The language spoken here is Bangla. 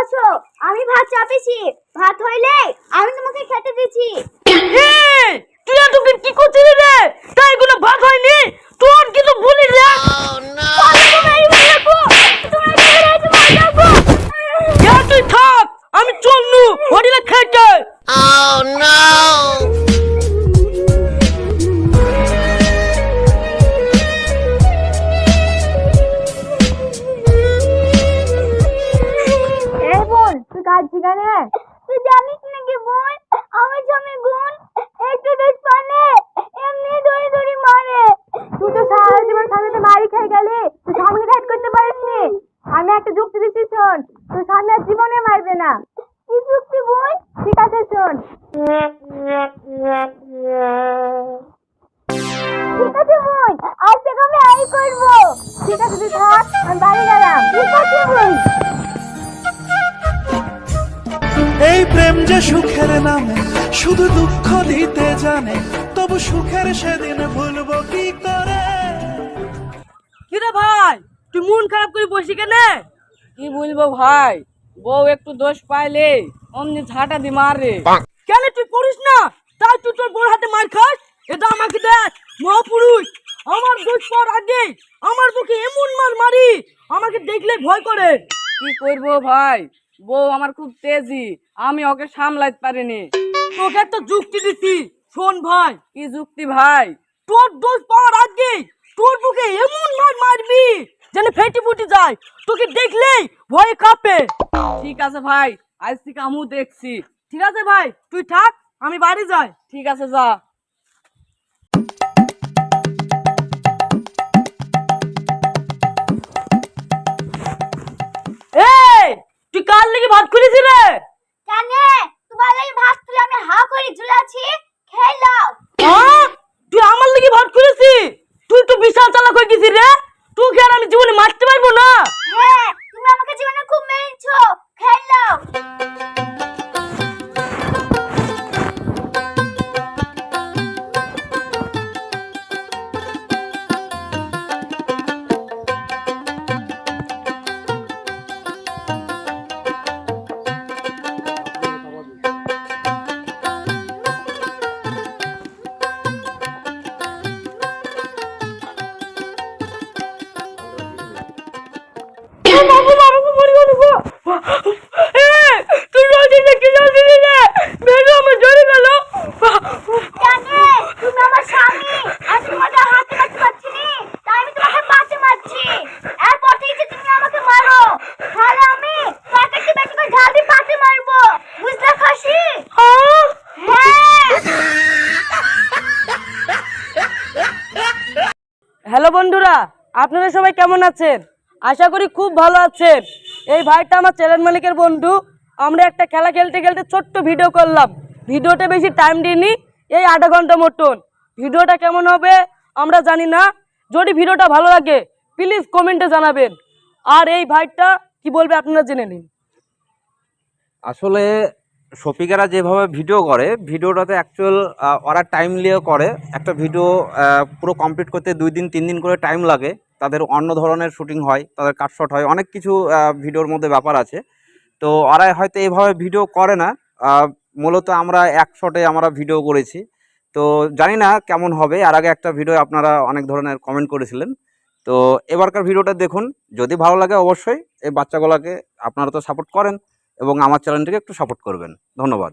বসো, আমি ভাত চাপিছি। ভাত হইলে আমি তোমাকে খেতে দিচ্ছি। তুই এতদিন কি করছিস রে? তাই কোনো ভাত হয়নি? তোর কিছু বলি রে? তুই থাক, আমি চলনু হোটেলে খেতে। তুই কাঁদছি কেন? তুই জানিস নাকি বোন, আমার জমি গুণ একটু দুধ পানে এমনি দড়ি দড়ি মারে। তুই তো সারা জীবন স্বামীতে মারি খেয়ে গেলি, তুই স্বামীকে ঠাট করতে পারিসনি। আমি একটা যুক্তি দিচ্ছি, শোন। তুই স্বামী আর জীবনে মারবে না। কি যুক্তি বোন? ঠিক আছে শোন। ঠিক আছে বোন, আজ থেকে আমি আই করবো। ঠিক আছে তুই থাক, আমি বাড়ি গেলাম। ঠিক আছে বোন। এই প্রেম যে সুখের নামে শুধু দুঃখ দিতে জানে, তবু সুখের সেদিন ভুলবো কি করে। কিরে ভাই, তুই মন খারাপ করে বসি কেন? কি বলবো ভাই, বউ একটু দোষ পাইলে অমনি ঝাঁটা দি মারে। কেন তুই পড়িস না? তাই তুই তোর বড় হাতে মার খাস? এটা আমাকে দেখ, মহাপুরুষ আমার দোষ পাওয়ার আগে আমার বুকে এমন মার মারি, আমাকে দেখলে ভয় করে। কি করবো ভাই, বউ আমার খুব তেজি, আমি ওকে সামলাইতে পারিনি। তোকে একটা যুক্তি দিছি, শোন ভাই। কি যুক্তি ভাই? তোর দোষ পাওয়ার আগে তোর বুকে এমন মার মারবি যেন ফেটে ফুটে যায়, তোকে দেখলেই ভয়ে কাঁপে। ঠিক আছে ভাই, আজ থেকে আমিও দেখছি। ঠিক আছে ভাই, তুই থাক, আমি বাড়ি যাই। ঠিক আছে, যা। এই, তুই কার লেগে ভাত খুলেছি রে? কেন? তোমার লাগি ভাত তুলে আমি হা করে ঝুলে আছি, খেয়ে নাও। তুই আমার লেগে ভাত খুলেছি? তুই তো বিশাল চালাক হয়ে গেছিস রে। তোকে আর আমি জীবনে মারতে পারবো না। হ্যাঁ, তুমি আমাকে জীবনে খুব মেরেছো, খেয়ে নাও। হ্যালো বন্ধুরা, আপনারা সবাই কেমন আছেন? আশা করি খুব ভালো আছেন। এই ভাইটা আমার চ্যানেল মালিকের বন্ধু। আমরা একটা খেলা খেলতে খেলতে ছোট্ট ভিডিও করলাম। ভিডিওটা বেশি টাইম দিইনি, এই আধা ঘন্টা মতন। ভিডিওটা কেমন হবে আমরা জানি না। যদি ভিডিওটা ভালো লাগে প্লিজ কমেন্টে জানাবেন। আর এই ভাইটা কি বলবে আপনারা জেনে নিন। আসলে শফিকেরা যেভাবে ভিডিও করে, ভিডিওটাতে অ্যাকচুয়াল ওরা টাইম নিয়ে করে। একটা ভিডিও পুরো কমপ্লিট করতে 2 দিন 3 দিন করে টাইম লাগে। তাদের অন্য ধরনের শুটিং হয়, তাদের কাটশট হয়, অনেক কিছু ভিডিওর মধ্যে ব্যাপার আছে। তো ওরা হয়তো এইভাবে ভিডিও করে না। মূলত আমরা এক শটে আমরা ভিডিও করেছি। তো জানি না কেমন হবে। আর আগে একটা ভিডিও আপনারা অনেক ধরনের কমেন্ট করেছিলেন। তো এবারকার ভিডিওটা দেখুন, যদি ভালো লাগে অবশ্যই এই বাচ্চাগুলোকে আপনারা তো সাপোর্ট করেন এবং আমার চ্যানেলটিকে একটু সাপোর্ট করবেন। ধন্যবাদ।